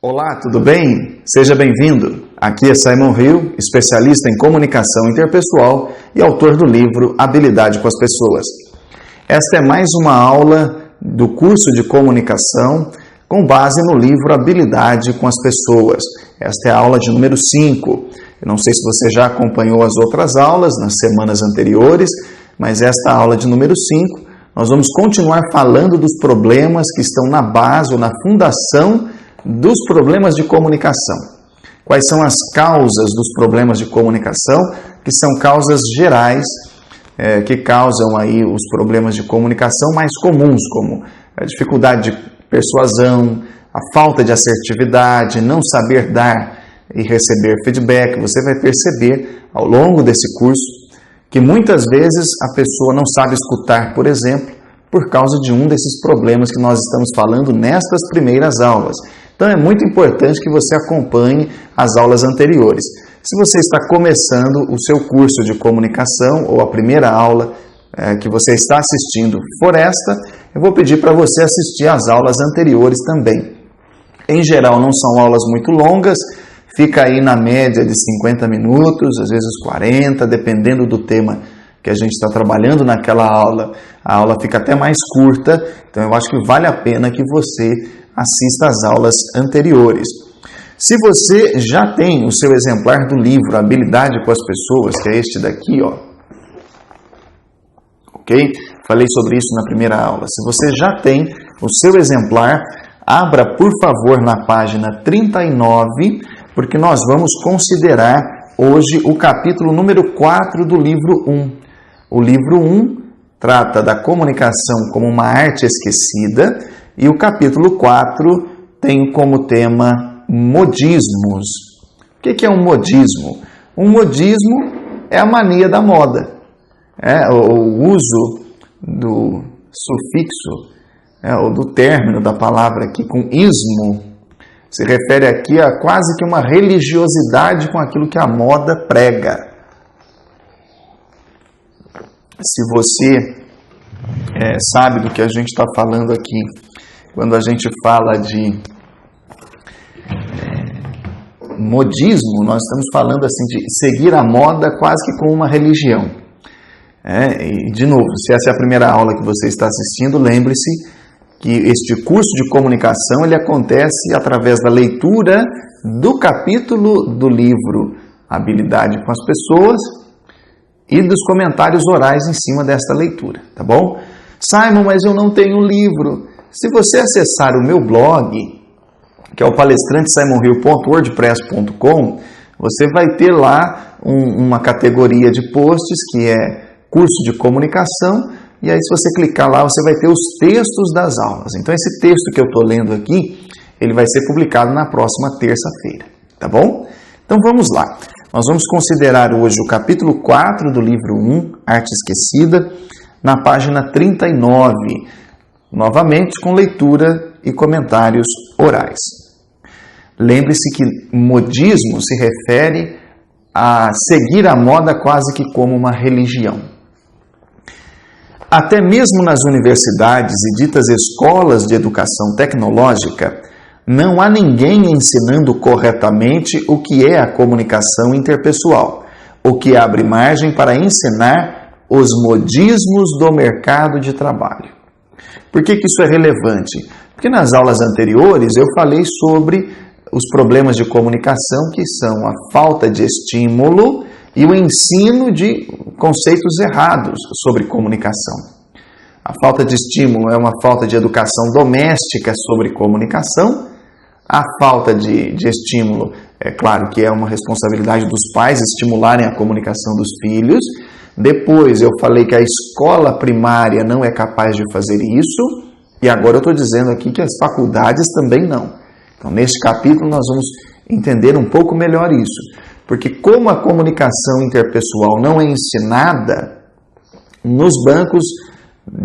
Olá, tudo bem? Seja bem-vindo. Aqui é Simon Hill, especialista em comunicação interpessoal e autor do livro Habilidade com as Pessoas. Esta é mais uma aula do curso de comunicação com base no livro Habilidade com as Pessoas. Esta é a aula de número 5. Eu não sei se você já acompanhou as outras aulas nas semanas anteriores, mas esta aula de número 5, nós vamos continuar falando dos problemas que estão na base ou na fundação dos problemas de comunicação. Quais são as causas dos problemas de comunicação, que são causas gerais, que causam aí os problemas de comunicação mais comuns, como a dificuldade de persuasão, a falta de assertividade, não saber dar e receber feedback. Você vai perceber ao longo desse curso que muitas vezes a pessoa não sabe escutar, por exemplo, por causa de um desses problemas que nós estamos falando nestas primeiras aulas. Então é muito importante que você acompanhe as aulas anteriores. Se você está começando o seu curso de comunicação ou a primeira aula que você está assistindo for esta, eu vou pedir para você assistir às aulas anteriores também. Em geral não são aulas muito longas, fica aí na média de 50 minutos, às vezes 40, dependendo do tema que a gente está trabalhando naquela aula. A aula fica até mais curta, então eu acho que vale a pena que você assista às aulas anteriores. Se você já tem o seu exemplar do livro Habilidade com as Pessoas, que é este daqui, ó. Ok? Falei sobre isso na primeira aula. Se você já tem o seu exemplar, abra, por favor, na página 39, porque nós vamos considerar hoje o capítulo número 4 do livro 1. O livro 1 trata da comunicação como uma arte esquecida e o capítulo 4 tem como tema modismos. O que é um modismo? Um modismo é a mania da moda. O uso do sufixo, ou do término da palavra aqui com ismo, se refere aqui a quase que uma religiosidade com aquilo que a moda prega. Se você sabe do que a gente está falando aqui, quando a gente fala de modismo, nós estamos falando assim de seguir a moda quase que como uma religião. E, de novo, se essa é a primeira aula que você está assistindo, lembre-se que este curso de comunicação ele acontece através da leitura do capítulo do livro Habilidade com as Pessoas e dos comentários orais em cima desta leitura, tá bom? Simon, mas eu não tenho livro. Se você acessar o meu blog, que é o palestrantesimonhill.wordpress.com, você vai ter lá uma categoria de posts que é curso de comunicação, e aí se você clicar lá, você vai ter os textos das aulas. Então esse texto que eu estou lendo aqui, ele vai ser publicado na próxima terça-feira, tá bom? Então vamos lá. Nós vamos considerar hoje o capítulo 4 do livro 1, Arte Esquecida, na página 39, novamente com leitura e comentários orais. Lembre-se que modismo se refere a seguir a moda quase que como uma religião. Até mesmo nas universidades e ditas escolas de educação tecnológica, não há ninguém ensinando corretamente o que é a comunicação interpessoal, o que abre margem para ensinar os modismos do mercado de trabalho. Por que isso é relevante? Porque nas aulas anteriores eu falei sobre os problemas de comunicação, que são a falta de estímulo e o ensino de conceitos errados sobre comunicação. A falta de estímulo é uma falta de educação doméstica sobre comunicação. A falta de estímulo, é claro que é uma responsabilidade dos pais estimularem a comunicação dos filhos. Depois eu falei que a escola primária não é capaz de fazer isso. E agora eu estou dizendo aqui que as faculdades também não. Então, neste capítulo, nós vamos entender um pouco melhor isso. Porque como a comunicação interpessoal não é ensinada nos bancos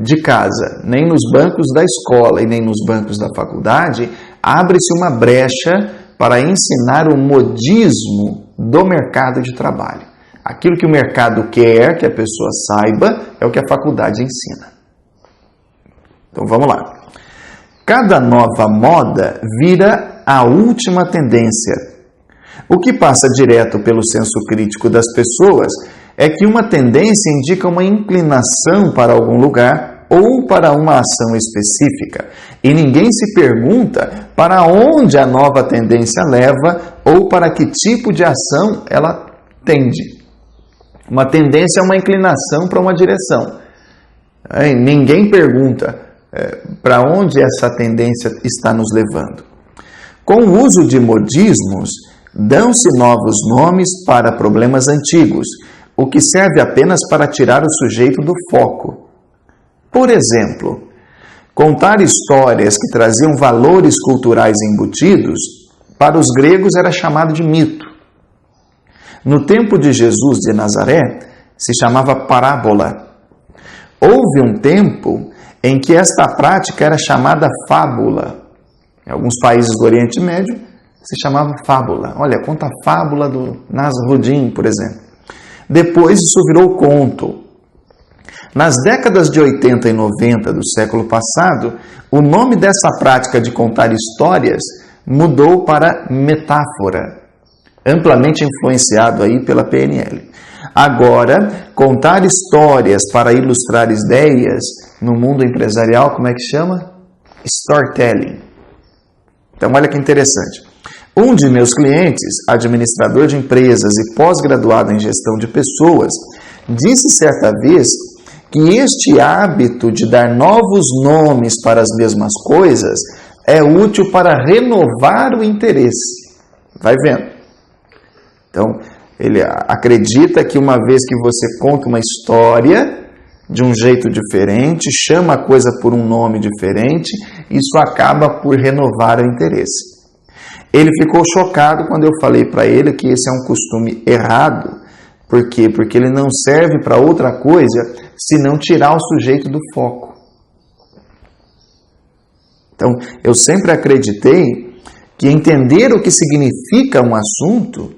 de casa, nem nos bancos da escola e nem nos bancos da faculdade, abre-se uma brecha para ensinar o modismo do mercado de trabalho. Aquilo que o mercado quer que a pessoa saiba é o que a faculdade ensina. Então, vamos lá. Cada nova moda vira a última tendência. O que passa direto pelo senso crítico das pessoas é que uma tendência indica uma inclinação para algum lugar ou para uma ação específica, e ninguém se pergunta para onde a nova tendência leva ou para que tipo de ação ela tende. Uma tendência é uma inclinação para uma direção. Ninguém pergunta para onde essa tendência está nos levando. Com o uso de modismos, dão-se novos nomes para problemas antigos, o que serve apenas para tirar o sujeito do foco. Por exemplo, contar histórias que traziam valores culturais embutidos, para os gregos era chamado de mito. No tempo de Jesus de Nazaré, se chamava parábola. Houve um tempo em que esta prática era chamada fábula. Em alguns países do Oriente Médio, se chamava fábula. Olha, conta a fábula do Nasruddin, por exemplo. Depois isso virou conto. Nas décadas de 80 e 90 do século passado, o nome dessa prática de contar histórias mudou para metáfora, amplamente influenciado aí pela PNL. Agora, contar histórias para ilustrar ideias no mundo empresarial, como é que chama? Storytelling. Então, olha que interessante. Um de meus clientes, administrador de empresas e pós-graduado em gestão de pessoas, disse certa vez que este hábito de dar novos nomes para as mesmas coisas é útil para renovar o interesse. Vai vendo. Então, ele acredita que uma vez que você conta uma história de um jeito diferente, chama a coisa por um nome diferente, isso acaba por renovar o interesse. Ele ficou chocado quando eu falei para ele que esse é um costume errado. Por quê? Porque ele não serve para outra coisa se não tirar o sujeito do foco. Então, eu sempre acreditei que entender o que significa um assunto,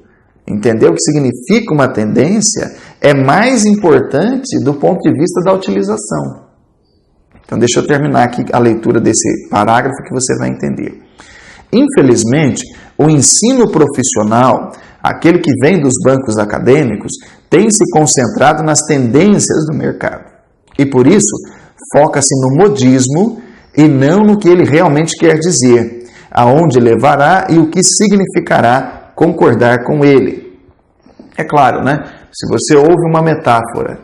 entender o que significa uma tendência, é mais importante do ponto de vista da utilização. Então, deixa eu terminar aqui a leitura desse parágrafo que você vai entender. Infelizmente, o ensino profissional, aquele que vem dos bancos acadêmicos, tem se concentrado nas tendências do mercado. E por isso, foca-se no modismo e não no que ele realmente quer dizer, aonde levará e o que significará concordar com ele. É claro, né? Se você ouve uma metáfora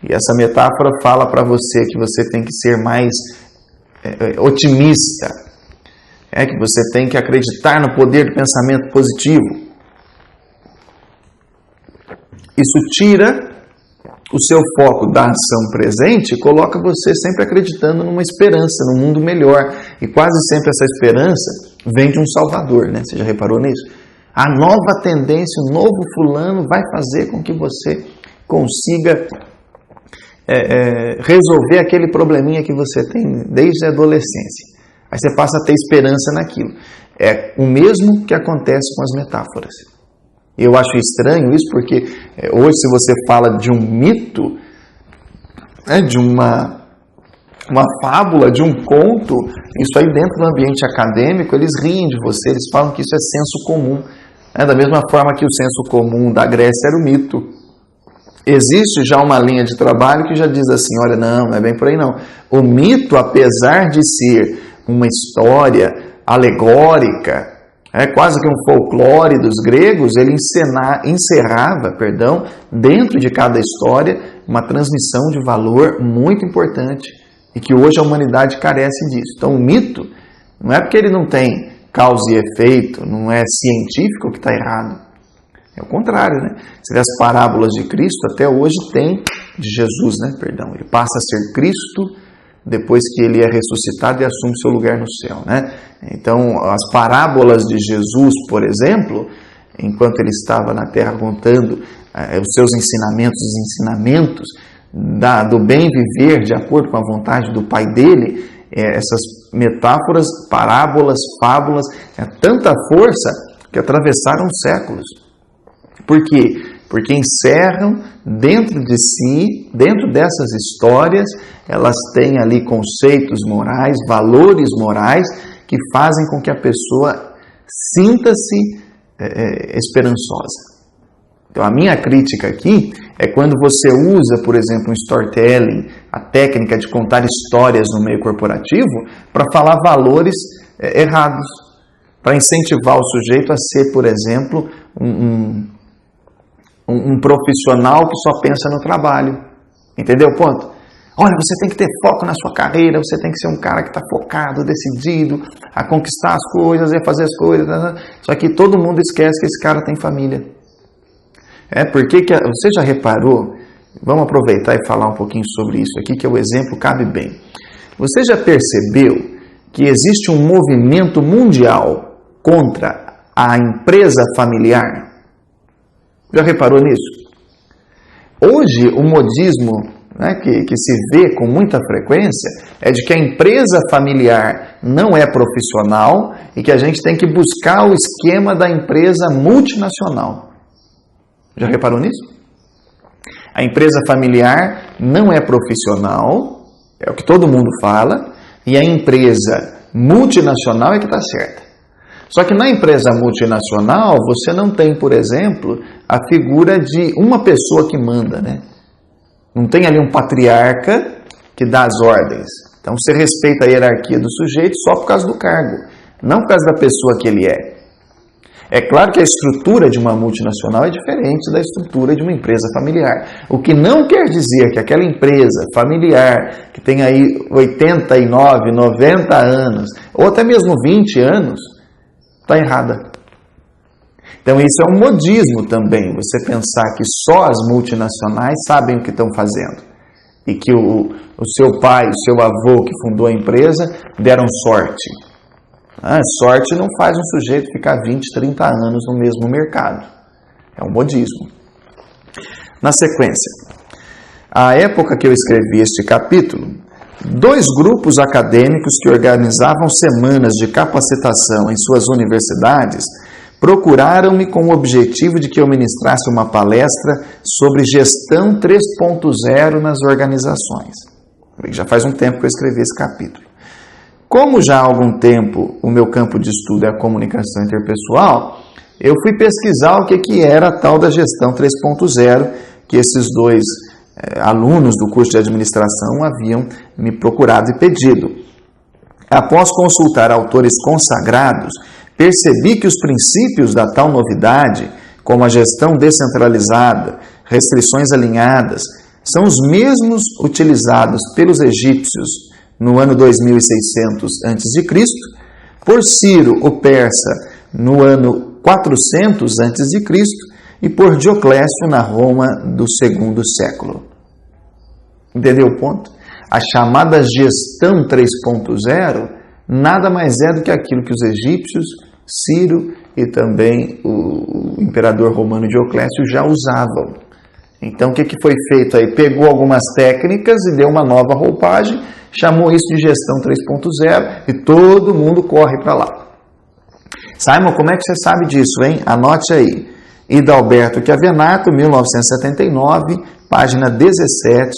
e essa metáfora fala para você que você tem que ser mais otimista, que você tem que acreditar no poder do pensamento positivo, isso tira o seu foco da ação presente e coloca você sempre acreditando numa esperança, num mundo melhor. E quase sempre essa esperança vem de um salvador, né? Você já reparou nisso? A nova tendência, o novo fulano vai fazer com que você consiga resolver aquele probleminha que você tem desde a adolescência. Aí você passa a ter esperança naquilo. É o mesmo que acontece com as metáforas. Eu acho estranho isso porque hoje, se você fala de um mito, de uma fábula, de um conto, isso aí dentro do ambiente acadêmico, eles riem de você, eles falam que isso é senso comum. Da mesma forma que o senso comum da Grécia era o mito. Existe já uma linha de trabalho que já diz assim, olha, não é bem por aí não. O mito, apesar de ser uma história alegórica, quase que um folclore dos gregos, ele encerrava, dentro de cada história, uma transmissão de valor muito importante e que hoje a humanidade carece disso. Então, o mito não é porque ele não tem causa e efeito, não é científico que está errado. É o contrário, né? Você vê as parábolas de Cristo, até hoje tem, de Jesus, né? Ele passa a ser Cristo depois que ele é ressuscitado e assume seu lugar no céu, né? Então, as parábolas de Jesus, por exemplo, enquanto ele estava na terra contando os seus ensinamentos, os ensinamentos do bem viver de acordo com a vontade do Pai dele, essas metáforas, parábolas, fábulas, tanta força que atravessaram séculos. Porque porque encerram dentro de si, dentro dessas histórias, elas têm ali conceitos morais, valores morais, que fazem com que a pessoa sinta-se esperançosa. Então, a minha crítica aqui é quando você usa, por exemplo, um storytelling, a técnica de contar histórias no meio corporativo, para falar valores errados, para incentivar o sujeito a ser, por exemplo, um profissional que só pensa no trabalho. Entendeu o ponto? Olha, você tem que ter foco na sua carreira, você tem que ser um cara que está focado, decidido a conquistar as coisas, a fazer as coisas. Só que todo mundo esquece que esse cara tem família. Porque você já reparou? Vamos aproveitar e falar um pouquinho sobre isso aqui, que o exemplo cabe bem. Você já percebeu que existe um movimento mundial contra a empresa familiar? Já reparou nisso? Hoje, o modismo que se vê com muita frequência é de que a empresa familiar não é profissional e que a gente tem que buscar o esquema da empresa multinacional. Já reparou nisso? A empresa familiar não é profissional, é o que todo mundo fala, e a empresa multinacional é que está certa. Só que na empresa multinacional, você não tem, por exemplo, a figura de uma pessoa que manda, né? Não tem ali um patriarca que dá as ordens. Então você respeita a hierarquia do sujeito só por causa do cargo, não por causa da pessoa que ele é. É claro que a estrutura de uma multinacional é diferente da estrutura de uma empresa familiar. O que não quer dizer que aquela empresa familiar, que tem aí 89, 90 anos, ou até mesmo 20 anos, está errada. Então isso é um modismo também, você pensar que só as multinacionais sabem o que estão fazendo. E que o seu pai, o seu avô que fundou a empresa deram sorte. Sorte não faz um sujeito ficar 20, 30 anos no mesmo mercado. É um modismo. Na sequência, à época que eu escrevi este capítulo, 2 grupos acadêmicos que organizavam semanas de capacitação em suas universidades procuraram-me com o objetivo de que eu ministrasse uma palestra sobre gestão 3.0 nas organizações. Já faz um tempo que eu escrevi esse capítulo. Como já há algum tempo o meu campo de estudo é a comunicação interpessoal, eu fui pesquisar o que era a tal da gestão 3.0 que esses 2 alunos do curso de administração haviam me procurado e pedido. Após consultar autores consagrados, percebi que os princípios da tal novidade, como a gestão descentralizada, restrições alinhadas, são os mesmos utilizados pelos egípcios no ano 2600 a.C., por Ciro, o persa, no ano 400 a.C., e por Dioclésio na Roma do segundo século. Entendeu o ponto? A chamada gestão 3.0 nada mais é do que aquilo que os egípcios, Ciro e também o imperador romano Dioclésio já usavam. Então, o que foi feito aí? Pegou algumas técnicas e deu uma nova roupagem, chamou isso de gestão 3.0 e todo mundo corre para lá. Simon, como é que você sabe disso, hein? Anote aí. Hidalberto Chiavenato, 1979, página 17,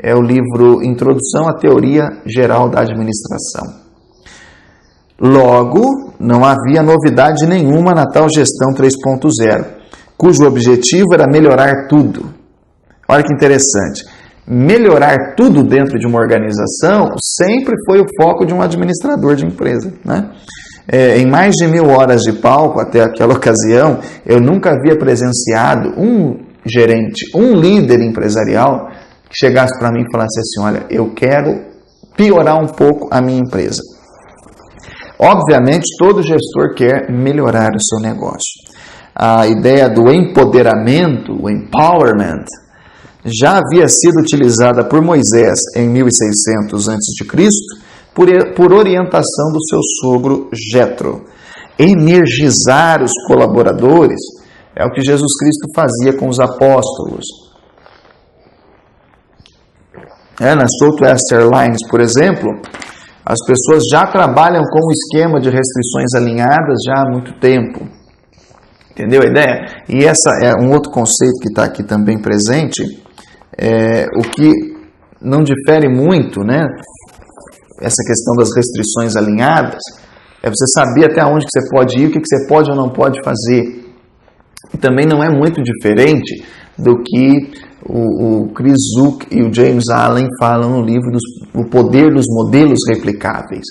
é o livro Introdução à Teoria Geral da Administração. Logo, não havia novidade nenhuma na tal gestão 3.0, cujo objetivo era melhorar tudo. Olha que interessante. Melhorar tudo dentro de uma organização sempre foi o foco de um administrador de empresa, né? Em mais de 1000 horas de palco até aquela ocasião, eu nunca havia presenciado um gerente, um líder empresarial que chegasse para mim e falasse assim: olha, eu quero piorar um pouco a minha empresa. Obviamente, todo gestor quer melhorar o seu negócio. A ideia do empoderamento, o empowerment, já havia sido utilizada por Moisés em 1600 a.C., por orientação do seu sogro Jetro. Energizar os colaboradores é o que Jesus Cristo fazia com os apóstolos. Na Southwest Airlines, por exemplo, as pessoas já trabalham com o esquema de restrições alinhadas já há muito tempo. Entendeu a ideia? E essa é um outro conceito que está aqui também presente, o que não difere muito, né? Essa questão das restrições alinhadas, é você saber até onde que você pode ir, o que você pode ou não pode fazer. E também não é muito diferente do que o Chris Zook e o James Allen falam no livro O Poder dos Modelos Replicáveis.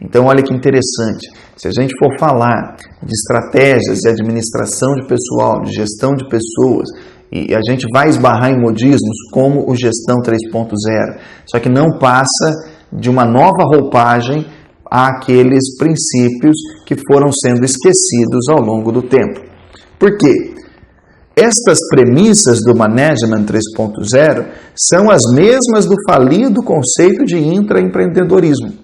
Então, olha que interessante. Se a gente for falar de estratégias de administração de pessoal, de gestão de pessoas, e a gente vai esbarrar em modismos como o Gestão 3.0, só que não passa de uma nova roupagem àqueles princípios que foram sendo esquecidos ao longo do tempo. Por quê? Estas premissas do Management 3.0 são as mesmas do falido conceito de intraempreendedorismo.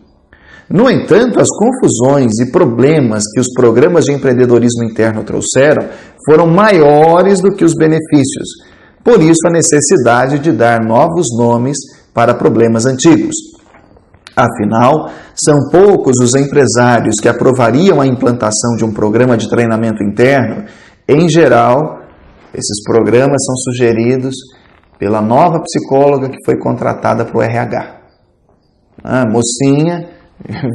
No entanto, as confusões e problemas que os programas de empreendedorismo interno trouxeram foram maiores do que os benefícios. Por isso, a necessidade de dar novos nomes para problemas antigos. Afinal, são poucos os empresários que aprovariam a implantação de um programa de treinamento interno. Em geral, esses programas são sugeridos pela nova psicóloga que foi contratada para o RH. Mocinha,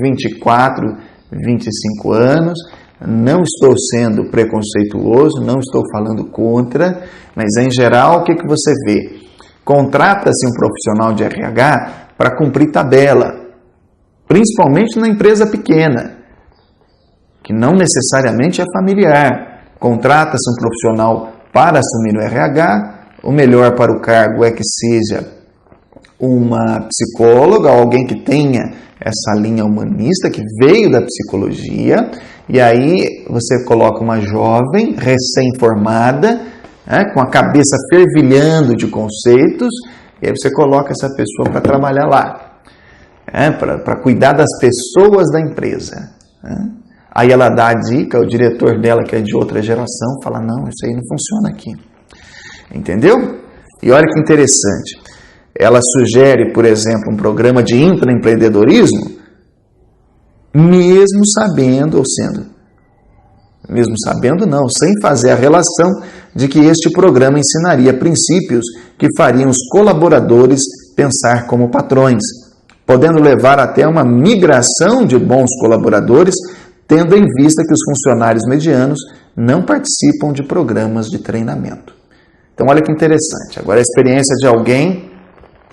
24, 25 anos, não estou sendo preconceituoso, não estou falando contra, mas em geral o que você vê? Contrata-se um profissional de RH para cumprir tabela, principalmente na empresa pequena, que não necessariamente é familiar. Contrata-se um profissional para assumir o RH, o melhor para o cargo é que seja uma psicóloga, alguém que tenha essa linha humanista, que veio da psicologia, e aí você coloca uma jovem, recém-formada, com a cabeça fervilhando de conceitos, e aí você coloca essa pessoa para trabalhar lá, para cuidar das pessoas da empresa. Aí ela dá a dica, o diretor dela, que é de outra geração, fala, não, isso aí não funciona aqui. Entendeu? E olha que interessante. Ela sugere, por exemplo, um programa de intraempreendedorismo, mesmo sabendo, sem fazer a relação de que este programa ensinaria princípios que fariam os colaboradores pensar como patrões, podendo levar até uma migração de bons colaboradores, tendo em vista que os funcionários medianos não participam de programas de treinamento. Então, olha que interessante. Agora, a experiência de alguém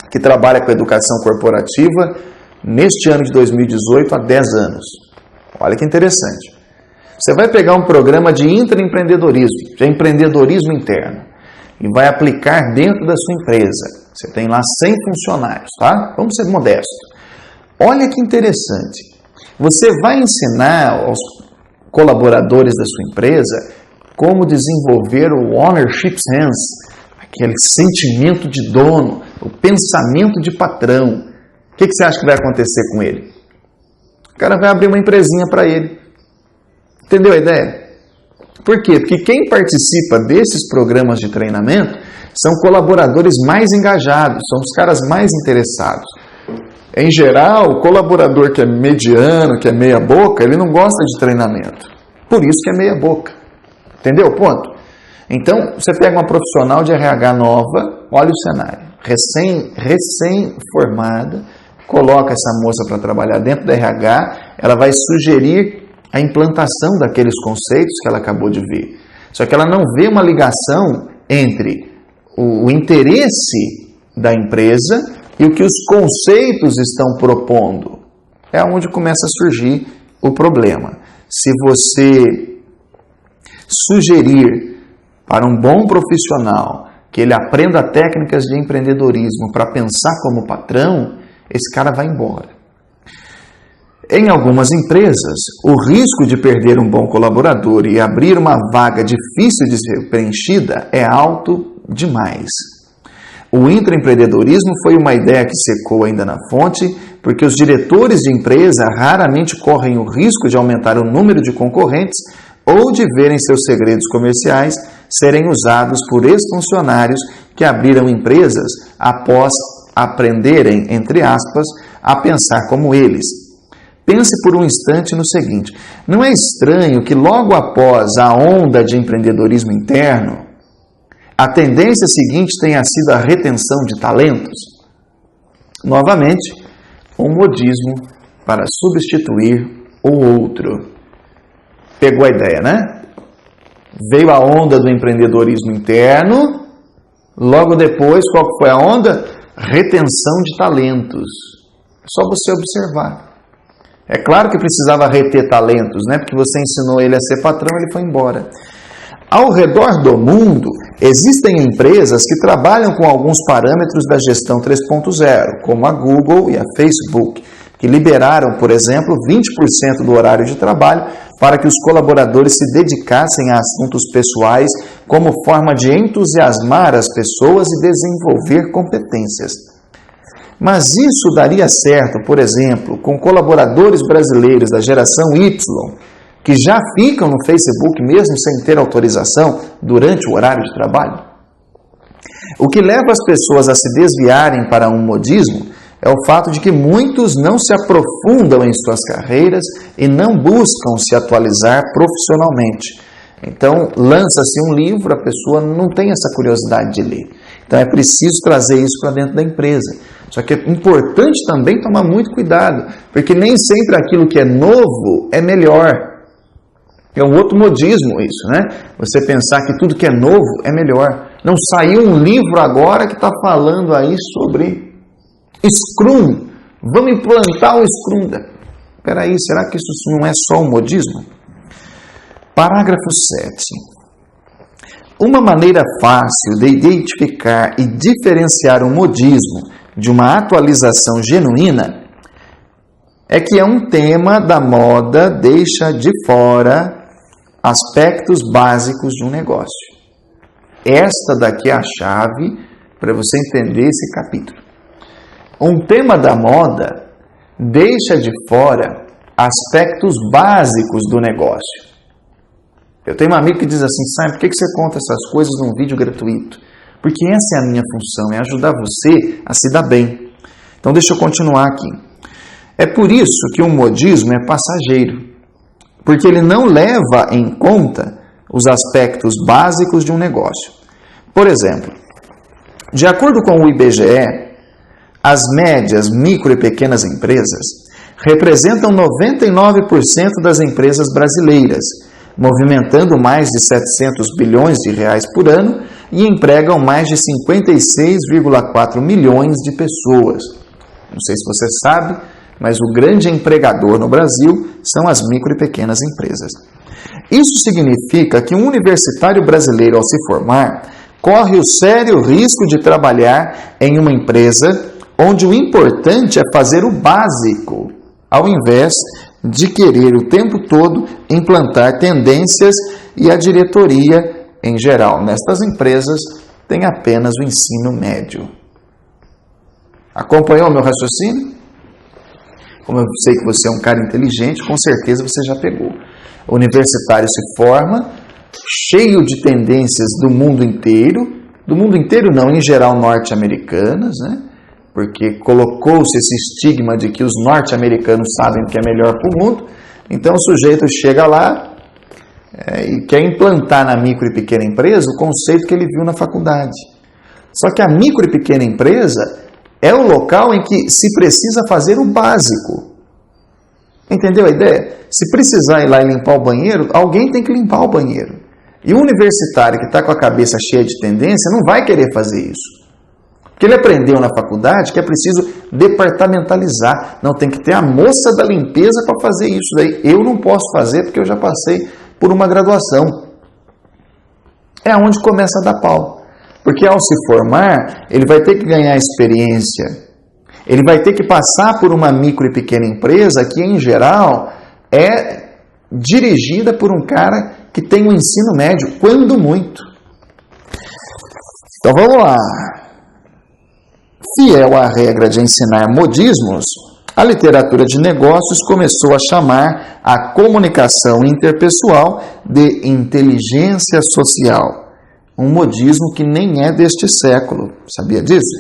que trabalha com educação corporativa neste ano de 2018 há 10 anos. Olha que interessante. Você vai pegar um programa de intraempreendedorismo, de empreendedorismo interno, e vai aplicar dentro da sua empresa. Você tem lá 100 funcionários, tá? Vamos ser modestos. Olha que interessante. Você vai ensinar aos colaboradores da sua empresa como desenvolver o ownership sense, aquele sentimento de dono, o pensamento de patrão. O que você acha que vai acontecer com ele? O cara vai abrir uma empresinha para ele. Entendeu a ideia? Por quê? Porque quem participa desses programas de treinamento são colaboradores mais engajados, são os caras mais interessados. Em geral, o colaborador que é mediano, que é meia boca, ele não gosta de treinamento. Por isso que é meia boca. Entendeu o ponto? Então, você pega uma profissional de RH nova, olha o cenário, recém-formada, coloca essa moça para trabalhar dentro da RH, ela vai sugerir a implantação daqueles conceitos que ela acabou de ver. Só que ela não vê uma ligação entre o interesse da empresa e o que os conceitos estão propondo. É onde começa a surgir o problema. Se você sugerir para um bom profissional que ele aprenda técnicas de empreendedorismo para pensar como patrão, esse cara vai embora. Em algumas empresas, o risco de perder um bom colaborador e abrir uma vaga difícil de ser preenchida é alto demais. O intraempreendedorismo foi uma ideia que secou ainda na fonte, porque os diretores de empresa raramente correm o risco de aumentar o número de concorrentes ou de verem seus segredos comerciais serem usados por ex-funcionários que abriram empresas após aprenderem, entre aspas, a pensar como eles. Pense por um instante no seguinte: não é estranho que logo após a onda de empreendedorismo interno, a tendência seguinte tenha sido a retenção de talentos? Novamente, um modismo para substituir o outro. Pegou a ideia, né? Veio a onda do empreendedorismo interno, logo depois, qual foi a onda? Retenção de talentos. Só você observar. É claro que precisava reter talentos, né? Porque você ensinou ele a ser patrão, ele foi embora. Ao redor do mundo, existem empresas que trabalham com alguns parâmetros da gestão 3.0, como a Google e a Facebook, que liberaram, por exemplo, 20% do horário de trabalho para que os colaboradores se dedicassem a assuntos pessoais como forma de entusiasmar as pessoas e desenvolver competências. Mas isso daria certo, por exemplo, com colaboradores brasileiros da geração Y, que já ficam no Facebook mesmo sem ter autorização durante o horário de trabalho? O que leva as pessoas a se desviarem para um modismo é o fato de que muitos não se aprofundam em suas carreiras e não buscam se atualizar profissionalmente. Então, lança-se um livro, a pessoa não tem essa curiosidade de ler. Então, é preciso trazer isso para dentro da empresa. Só que é importante também tomar muito cuidado, porque nem sempre aquilo que é novo é melhor. É um outro modismo isso, né? Você pensar que tudo que é novo é melhor. Não saiu um livro agora que está falando aí sobre Scrum. Vamos implantar o Scrum. Espera aí, será que isso não é só um modismo? Parágrafo 7. Uma maneira fácil de identificar e diferenciar um modismo de uma atualização genuína é que é um tema da moda deixa de fora aspectos básicos de um negócio. Esta daqui é a chave para você entender esse capítulo. Um tema da moda deixa de fora aspectos básicos do negócio. Eu tenho um amigo que diz assim: Simon, por que você conta essas coisas num vídeo gratuito? Porque essa é a minha função, é ajudar você a se dar bem. Então deixa eu continuar aqui. É por isso que um modismo é passageiro, porque ele não leva em conta os aspectos básicos de um negócio. Por exemplo, de acordo com o IBGE, as médias, micro e pequenas empresas representam 99% das empresas brasileiras, movimentando mais de 700 bilhões de reais por ano e empregam mais de 56,4 milhões de pessoas. Não sei se você sabe, mas o grande empregador no Brasil são as micro e pequenas empresas. Isso significa que um universitário brasileiro, ao se formar, corre o sério risco de trabalhar em uma empresa onde o importante é fazer o básico, ao invés de querer o tempo todo implantar tendências, e a diretoria, em geral, nestas empresas, tem apenas o ensino médio. Acompanhou o meu raciocínio? Como eu sei que você é um cara inteligente, com certeza você já pegou. O universitário se forma, cheio de tendências do mundo inteiro não, em geral norte-americanas, né? Porque colocou-se esse estigma de que os norte-americanos sabem o que é melhor para o mundo. Então o sujeito chega lá e quer implantar na micro e pequena empresa o conceito que ele viu na faculdade. Só que a micro e pequena empresa é o local em que se precisa fazer o básico. Entendeu a ideia? Se precisar ir lá e limpar o banheiro, alguém tem que limpar o banheiro. E o universitário que está com a cabeça cheia de tendência não vai querer fazer isso. Porque ele aprendeu na faculdade que é preciso departamentalizar. Não, tem que ter a moça da limpeza para fazer isso daí. Eu não posso fazer porque eu já passei por uma graduação. É onde começa a dar pau. Porque ao se formar, ele vai ter que ganhar experiência. Ele vai ter que passar por uma micro e pequena empresa que, em geral, é dirigida por um cara que tem um ensino médio, quando muito. Então vamos lá. Fiel à regra de ensinar modismos, a literatura de negócios começou a chamar a comunicação interpessoal de inteligência social. Um modismo que nem é deste século. Sabia disso?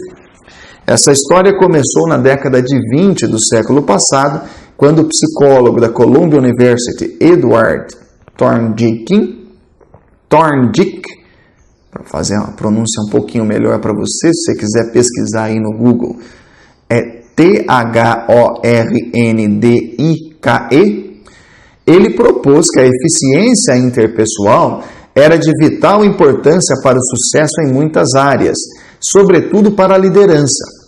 Essa história começou na década de 20 do século passado, quando o psicólogo da Columbia University, Edward Thorndike, para fazer uma pronúncia um pouquinho melhor para você, se você quiser pesquisar aí no Google, é Thorndike, ele propôs que a eficiência interpessoal era de vital importância para o sucesso em muitas áreas, sobretudo para a liderança.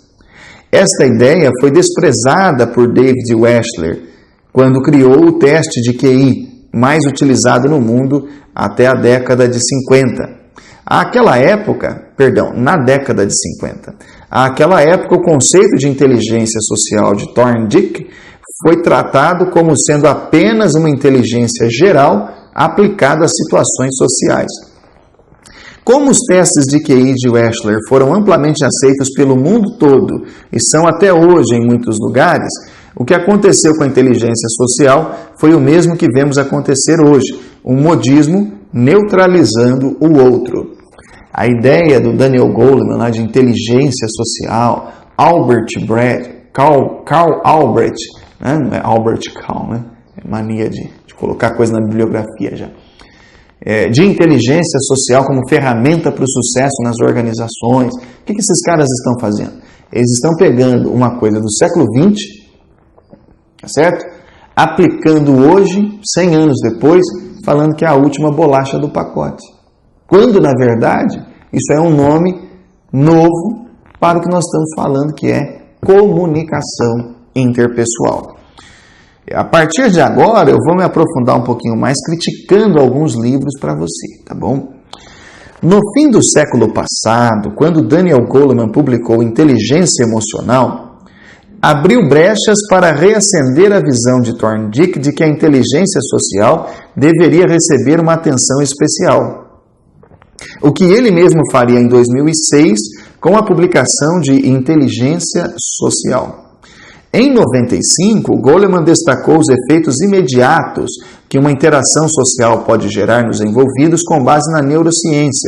Esta ideia foi desprezada por David Wechsler quando criou o teste de QI, mais utilizado no mundo até a década de 50. Na década de 50. Àquela época, o conceito de inteligência social de Thorndike foi tratado como sendo apenas uma inteligência geral aplicada a situações sociais. Como os testes de QI de Wechsler foram amplamente aceitos pelo mundo todo e são até hoje em muitos lugares, o que aconteceu com a inteligência social foi o mesmo que vemos acontecer hoje, um modismo neutralizando o outro. A ideia do Daniel Goleman de inteligência social, Carl Albrecht, né? Não é Albert Carl, né? É mania de colocar coisa na bibliografia já. De inteligência social como ferramenta para o sucesso nas organizações. O que esses caras estão fazendo? Eles estão pegando uma coisa do século XX, tá certo? Aplicando hoje, 100 anos depois, falando que é a última bolacha do pacote. Quando, na verdade, isso é um nome novo para o que nós estamos falando, que é comunicação interpessoal. A partir de agora, eu vou me aprofundar um pouquinho mais, criticando alguns livros para você, tá bom? No fim do século passado, quando Daniel Goleman publicou Inteligência Emocional, abriu brechas para reacender a visão de Thorndike de que a inteligência social deveria receber uma atenção especial. O que ele mesmo faria em 2006 com a publicação de Inteligência Social. Em 95, Goleman destacou os efeitos imediatos que uma interação social pode gerar nos envolvidos com base na neurociência.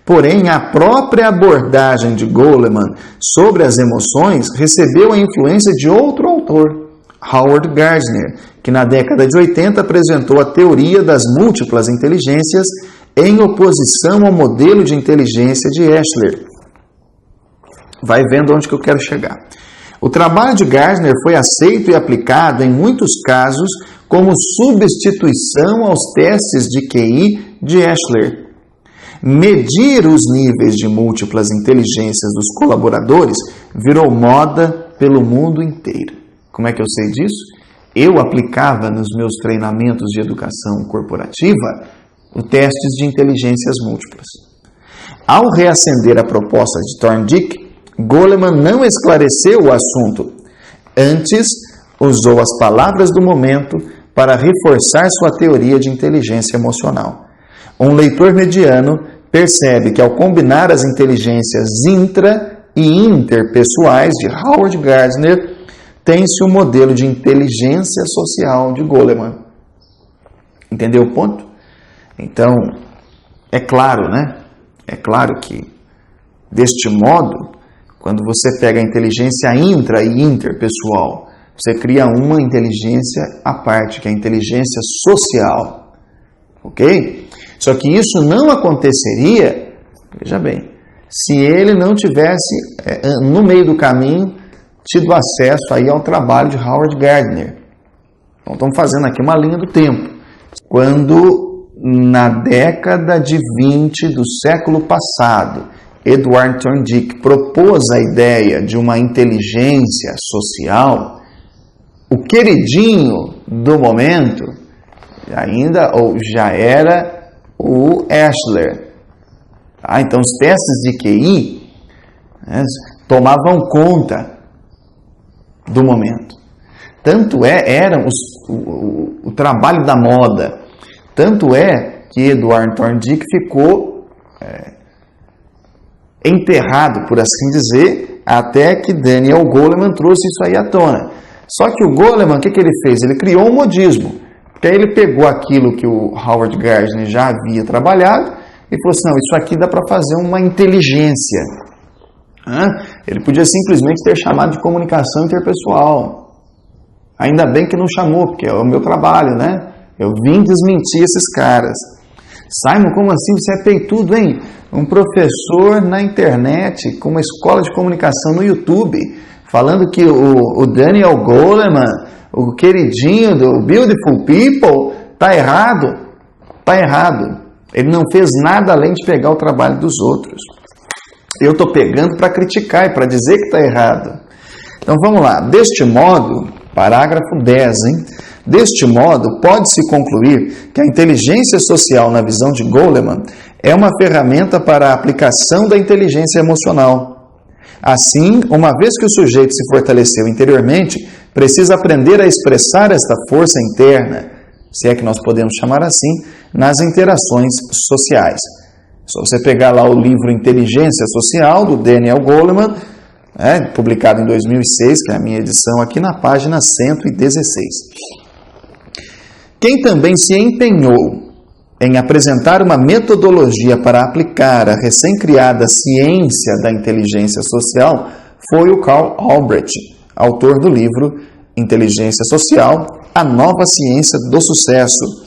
Porém, a própria abordagem de Goleman sobre as emoções recebeu a influência de outro autor, Howard Gardner, que na década de 80 apresentou a teoria das múltiplas inteligências em oposição ao modelo de inteligência de Wechsler. Vai vendo onde que eu quero chegar. O trabalho de Gardner foi aceito e aplicado em muitos casos como substituição aos testes de QI de Wechsler. Medir os níveis de múltiplas inteligências dos colaboradores virou moda pelo mundo inteiro. Como é que eu sei disso? Eu aplicava nos meus treinamentos de educação corporativa os testes de inteligências múltiplas. Ao reacender a proposta de Thorndike, Goleman não esclareceu o assunto. Antes, usou as palavras do momento para reforçar sua teoria de inteligência emocional. Um leitor mediano percebe que ao combinar as inteligências intra e interpessoais de Howard Gardner, tem-se o modelo de inteligência social de Goleman. Entendeu o ponto? Então, é claro, né? É claro que, deste modo, quando você pega a inteligência intra e interpessoal, você cria uma inteligência à parte, que é a inteligência social. Ok? Só que isso não aconteceria, veja bem, se ele não tivesse, no meio do caminho, tido acesso aí ao trabalho de Howard Gardner. Então, estamos fazendo aqui uma linha do tempo. Quando, na década de 20 do século passado, Edward Thorndike propôs a ideia de uma inteligência social, o queridinho do momento já era o Wechsler. Tá? Então, os testes de QI tomavam conta do momento. Tanto era o trabalho da moda. Tanto é que Edward Thorndike ficou enterrado, por assim dizer, até que Daniel Goleman trouxe isso aí à tona. Só que o Goleman, o que ele fez? Ele criou um modismo. Porque aí ele pegou aquilo que o Howard Gardner já havia trabalhado e falou assim, não, isso aqui dá para fazer uma inteligência. Ele podia simplesmente ter chamado de comunicação interpessoal. Ainda bem que não chamou, porque é o meu trabalho, né? Eu vim desmentir esses caras. Simon, como assim? Você é peitudo, hein? Um professor na internet, com uma escola de comunicação no YouTube, falando que o Daniel Goleman, o queridinho do Beautiful People, tá errado. Tá errado. Ele não fez nada além de pegar o trabalho dos outros. Eu estou pegando para criticar e para dizer que está errado. Então vamos lá. Deste modo, parágrafo 10, hein? Deste modo, pode-se concluir que a inteligência social, na visão de Goleman, é uma ferramenta para a aplicação da inteligência emocional. Assim, uma vez que o sujeito se fortaleceu interiormente, precisa aprender a expressar esta força interna, se é que nós podemos chamar assim, nas interações sociais. Se você pegar lá o livro Inteligência Social, do Daniel Goleman, publicado em 2006, que é a minha edição aqui, na página 116. Quem também se empenhou em apresentar uma metodologia para aplicar a recém-criada ciência da inteligência social foi o Carl Albrecht, autor do livro Inteligência Social, a nova ciência do sucesso.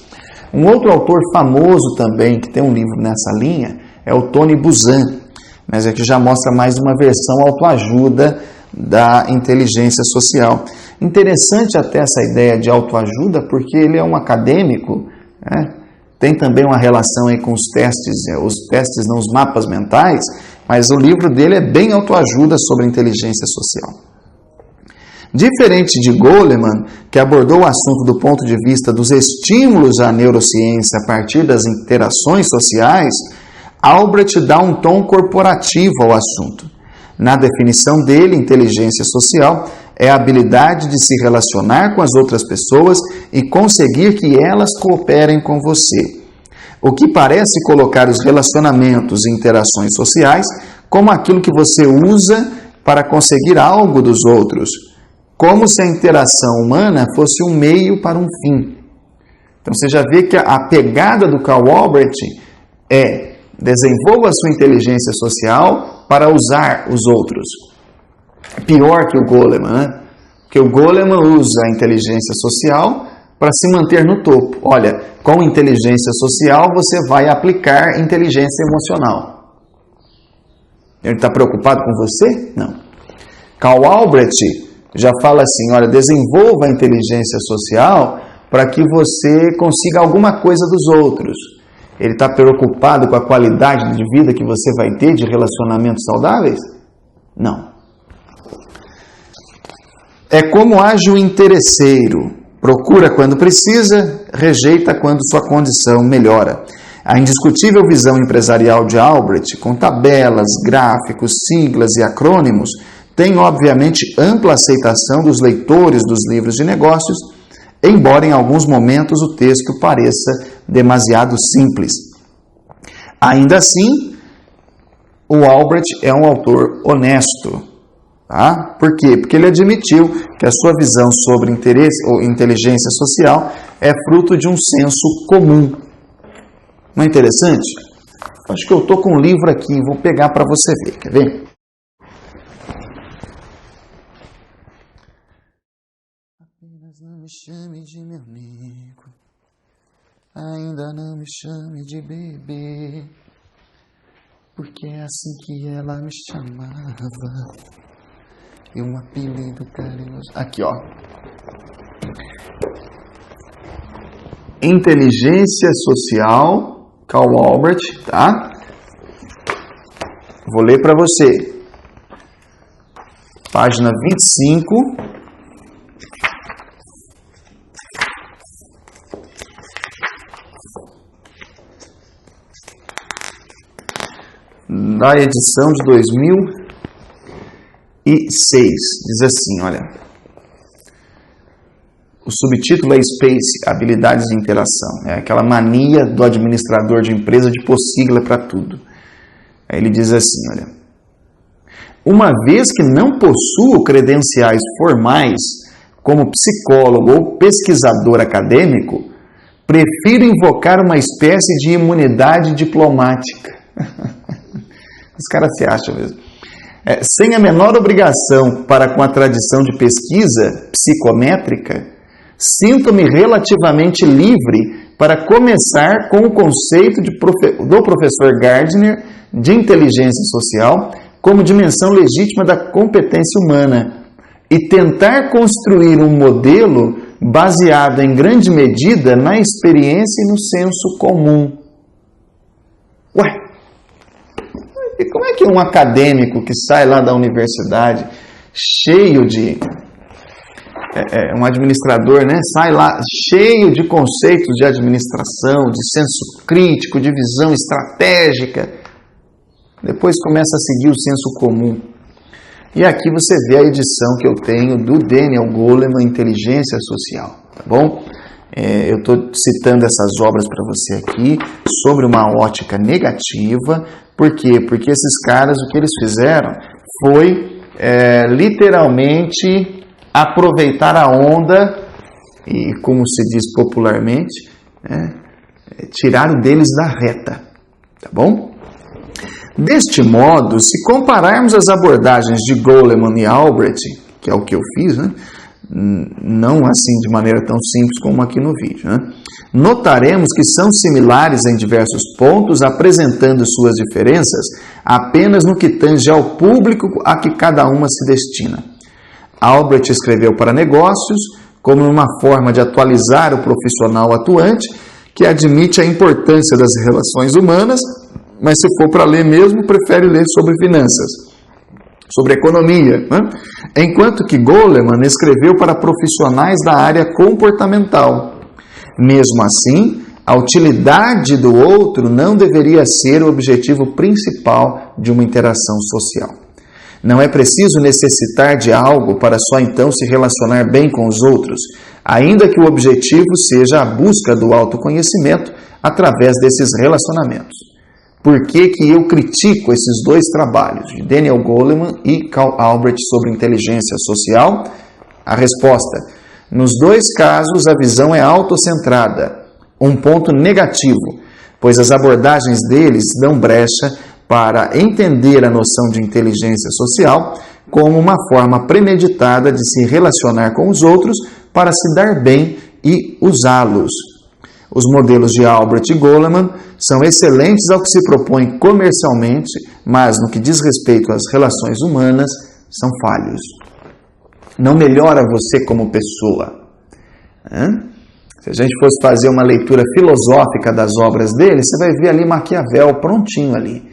Um outro autor famoso também, que tem um livro nessa linha, é o Tony Buzan, mas aqui já mostra mais uma versão autoajuda da inteligência social. Interessante até essa ideia de autoajuda, porque ele é um acadêmico, né? Tem também uma relação aí com os testes não os mapas mentais, mas o livro dele é bem autoajuda sobre inteligência social. Diferente de Goleman, que abordou o assunto do ponto de vista dos estímulos à neurociência a partir das interações sociais, Albrecht dá um tom corporativo ao assunto. Na definição dele, inteligência social é a habilidade de se relacionar com as outras pessoas e conseguir que elas cooperem com você. O que parece colocar os relacionamentos e interações sociais como aquilo que você usa para conseguir algo dos outros, como se a interação humana fosse um meio para um fim. Então você já vê que a pegada do Carl Albrecht é: desenvolva a sua inteligência social para usar os outros. Pior que o Goleman, né? Porque o Goleman usa a inteligência social para se manter no topo. Olha, com inteligência social você vai aplicar inteligência emocional. Ele está preocupado com você? Não. Carl Albrecht já fala assim: olha, desenvolva a inteligência social para que você consiga alguma coisa dos outros. Ele está preocupado com a qualidade de vida que você vai ter de relacionamentos saudáveis? Não. É como age o interesseiro. Procura quando precisa, rejeita quando sua condição melhora. A indiscutível visão empresarial de Albrecht, com tabelas, gráficos, siglas e acrônimos, tem obviamente ampla aceitação dos leitores dos livros de negócios, embora em alguns momentos o texto pareça demasiado simples. Ainda assim, o Albrecht é um autor honesto. Tá? Por quê? Porque ele admitiu que a sua visão sobre interesse ou inteligência social é fruto de um senso comum. Não é interessante? Acho que eu estou com um livro aqui, vou pegar para você ver. Quer ver? Apenas não me chame de meu amigo, ainda não me chame de bebê, porque é assim que ela me chamava. E um apelido carinhoso. Aqui, ó. Inteligência Social, Carl Albrecht, tá? Vou ler para você. Página 25. Da edição de 2006, diz assim, olha, o subtítulo é Space, habilidades de interação, é aquela mania do administrador de empresa de pôr sigla para tudo. Aí ele diz assim, olha, uma vez que não possuo credenciais formais como psicólogo ou pesquisador acadêmico, prefiro invocar uma espécie de imunidade diplomática. Os caras se acham mesmo. sem a menor obrigação para com a tradição de pesquisa psicométrica, sinto-me relativamente livre para começar com o conceito do professor Gardner de inteligência social como dimensão legítima da competência humana e tentar construir um modelo baseado em grande medida na experiência e no senso comum. Ué, e como é que um acadêmico que sai lá da universidade cheio de... um administrador, né? Sai lá cheio de conceitos de administração, de senso crítico, de visão estratégica, depois começa a seguir o senso comum. E aqui você vê a edição que eu tenho do Daniel Goleman, Inteligência Social, tá bom? Eu estou citando essas obras para você aqui sobre uma ótica negativa. Por quê? Porque esses caras, o que eles fizeram foi literalmente aproveitar a onda e, como se diz popularmente, tiraram deles da reta, tá bom? Deste modo, se compararmos as abordagens de Goleman e Albrecht, que é o que eu fiz, né? Não assim de maneira tão simples como aqui no vídeo, né? Notaremos que são similares em diversos pontos, apresentando suas diferenças apenas no que tange ao público a que cada uma se destina. Albrecht escreveu para negócios como uma forma de atualizar o profissional atuante que admite a importância das relações humanas, mas se for para ler mesmo, prefere ler sobre finanças, sobre economia, né? Enquanto que Goleman escreveu para profissionais da área comportamental. Mesmo assim, a utilidade do outro não deveria ser o objetivo principal de uma interação social. Não é preciso necessitar de algo para só então se relacionar bem com os outros, ainda que o objetivo seja a busca do autoconhecimento através desses relacionamentos. Por que eu critico esses dois trabalhos, de Daniel Goleman e Carl Albrecht sobre inteligência social? A resposta: nos dois casos a visão é autocentrada, um ponto negativo, pois as abordagens deles dão brecha para entender a noção de inteligência social como uma forma premeditada de se relacionar com os outros para se dar bem e usá-los. Os modelos de Albrecht e Goleman são excelentes ao que se propõe comercialmente, mas no que diz respeito às relações humanas, são falhos. Não melhora você como pessoa. Se a gente fosse fazer uma leitura filosófica das obras dele, você vai ver ali Maquiavel prontinho ali.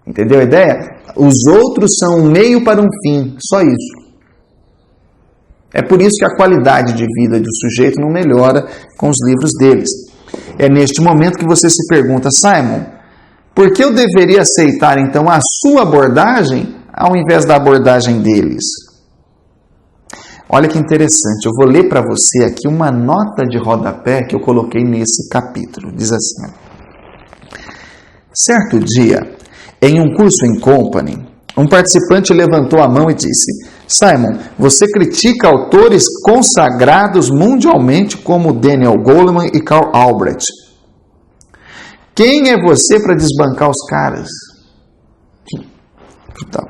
Entendeu a ideia? Os outros são um meio para um fim, só isso. É por isso que a qualidade de vida do sujeito não melhora com os livros deles. É neste momento que você se pergunta: Simon, por que eu deveria aceitar então a sua abordagem ao invés da abordagem deles? Olha que interessante, eu vou ler para você aqui uma nota de rodapé que eu coloquei nesse capítulo. Diz assim: certo dia, em um curso em Company, um participante levantou a mão e disse: Simon, você critica autores consagrados mundialmente como Daniel Goleman e Carl Albrecht. Quem é você para desbancar os caras?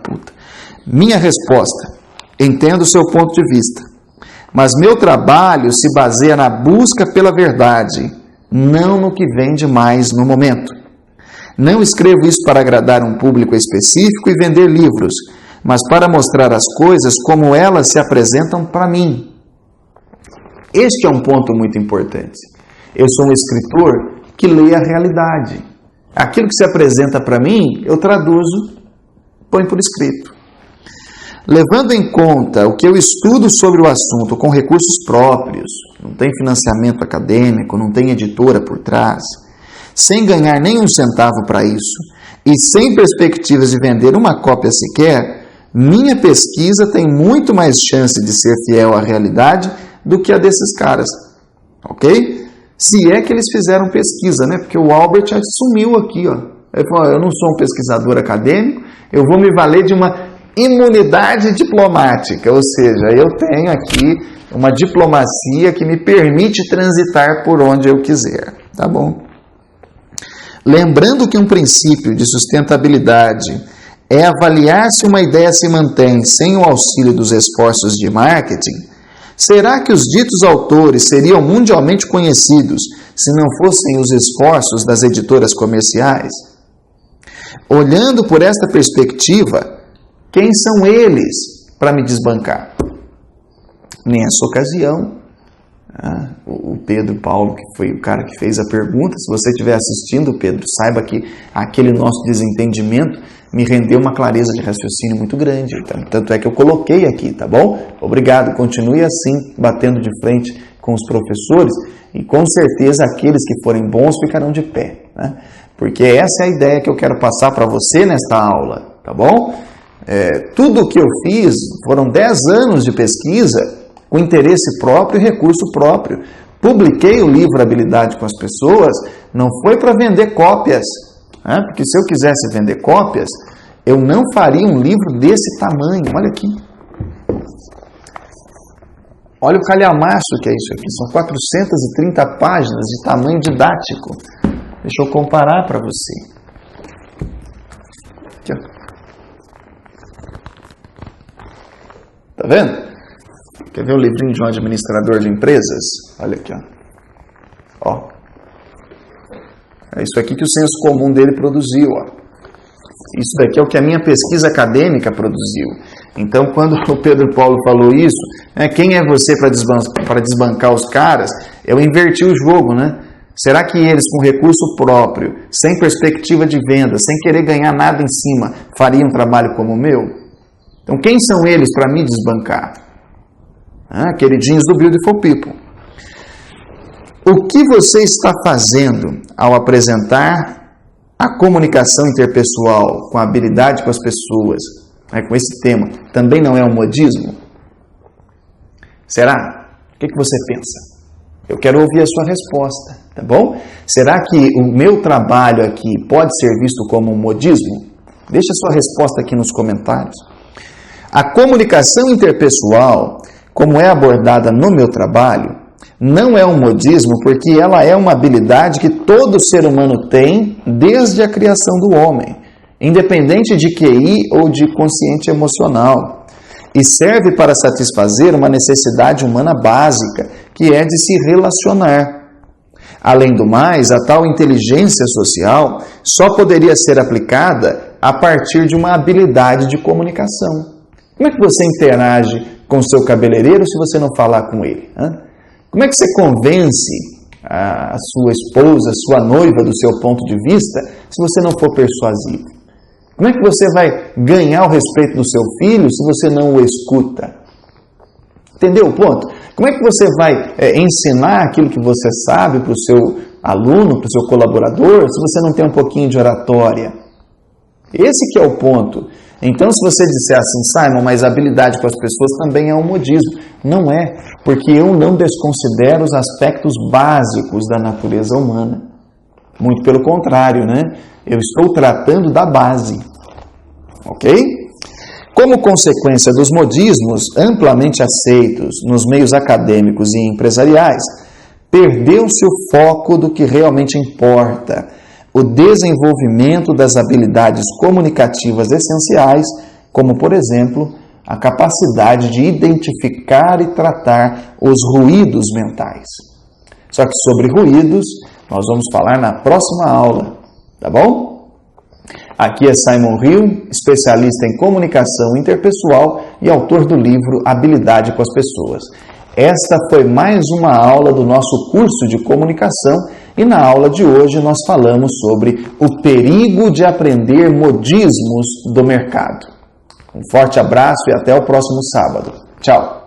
Puta. Minha resposta: entendo o seu ponto de vista, mas meu trabalho se baseia na busca pela verdade, não no que vende mais no momento. Não escrevo isso para agradar um público específico e vender livros, mas para mostrar as coisas como elas se apresentam para mim. Este é um ponto muito importante. Eu sou um escritor que lê a realidade. Aquilo que se apresenta para mim, eu traduzo, ponho por escrito. Levando em conta o que eu estudo sobre o assunto com recursos próprios, não tem financiamento acadêmico, não tem editora por trás, sem ganhar nem um centavo para isso e sem perspectivas de vender uma cópia sequer, minha pesquisa tem muito mais chance de ser fiel à realidade do que a desses caras, ok? Se é que eles fizeram pesquisa, né? Porque o Albrecht sumiu aqui, ó. Ele falou: eu não sou um pesquisador acadêmico, eu vou me valer de uma imunidade diplomática, ou seja, eu tenho aqui uma diplomacia que me permite transitar por onde eu quiser, tá bom? Lembrando que um princípio de sustentabilidade é avaliar se uma ideia se mantém sem o auxílio dos esforços de marketing, será que os ditos autores seriam mundialmente conhecidos se não fossem os esforços das editoras comerciais? Olhando por esta perspectiva, quem são eles para me desbancar? Nessa ocasião, o Pedro Paulo, que foi o cara que fez a pergunta, se você estiver assistindo, Pedro, saiba que aquele nosso desentendimento me rendeu uma clareza de raciocínio muito grande. Tanto é que eu coloquei aqui, tá bom? Obrigado, continue assim, batendo de frente com os professores, e com certeza aqueles que forem bons ficarão de pé, né? Porque essa é a ideia que eu quero passar para você nesta aula, tá bom? Tudo o que eu fiz foram 10 anos de pesquisa com interesse próprio e recurso próprio. Publiquei o livro Habilidade com as Pessoas, não foi para vender cópias, né? Porque se eu quisesse vender cópias, eu não faria um livro desse tamanho. Olha aqui. Olha o calhamaço que é isso aqui. São 430 páginas de tamanho didático. Deixa eu comparar para você. Aqui, ó. Tá vendo? Quer ver o livrinho de um administrador de empresas? Olha aqui, ó. É isso aqui que o senso comum dele produziu, ó. Isso daqui é o que a minha pesquisa acadêmica produziu. Então, quando o Pedro Paulo falou isso, quem é você para desbancar os caras? Eu inverti o jogo, né? Será que eles, com recurso próprio, sem perspectiva de venda, sem querer ganhar nada em cima, fariam um trabalho como o meu? Então, quem são eles para me desbancar? Queridinhos do Beautiful People. O que você está fazendo ao apresentar a comunicação interpessoal com a habilidade com as pessoas, com esse tema, também não é um modismo? Será? O que você pensa? Eu quero ouvir a sua resposta, tá bom? Será que o meu trabalho aqui pode ser visto como um modismo? Deixa a sua resposta aqui nos comentários. A comunicação interpessoal, como é abordada no meu trabalho, não é um modismo porque ela é uma habilidade que todo ser humano tem desde a criação do homem, independente de QI ou de consciente emocional, e serve para satisfazer uma necessidade humana básica, que é de se relacionar. Além do mais, a tal inteligência social só poderia ser aplicada a partir de uma habilidade de comunicação. Como é que você interage com o seu cabeleireiro se você não falar com ele? Como é que você convence a sua esposa, a sua noiva do seu ponto de vista se você não for persuasivo? Como é que você vai ganhar o respeito do seu filho se você não o escuta? Entendeu o ponto? Como é que você vai ensinar aquilo que você sabe para o seu aluno, para o seu colaborador, se você não tem um pouquinho de oratória? Esse que é o ponto. Então, se você disser assim, Simon, mas a habilidade com as pessoas também é um modismo. Não é, porque eu não desconsidero os aspectos básicos da natureza humana. Muito pelo contrário, né? Eu estou tratando da base. Ok? Como consequência dos modismos amplamente aceitos nos meios acadêmicos e empresariais, perdeu-se o foco do que realmente importa, o desenvolvimento das habilidades comunicativas essenciais, como, por exemplo, a capacidade de identificar e tratar os ruídos mentais. Só que sobre ruídos, nós vamos falar na próxima aula, tá bom? Aqui é Simon Hill, especialista em comunicação interpessoal e autor do livro Habilidade com as Pessoas. Esta foi mais uma aula do nosso curso de comunicação e na aula de hoje nós falamos sobre o perigo de aprender modismos do mercado. Um forte abraço e até o próximo sábado. Tchau!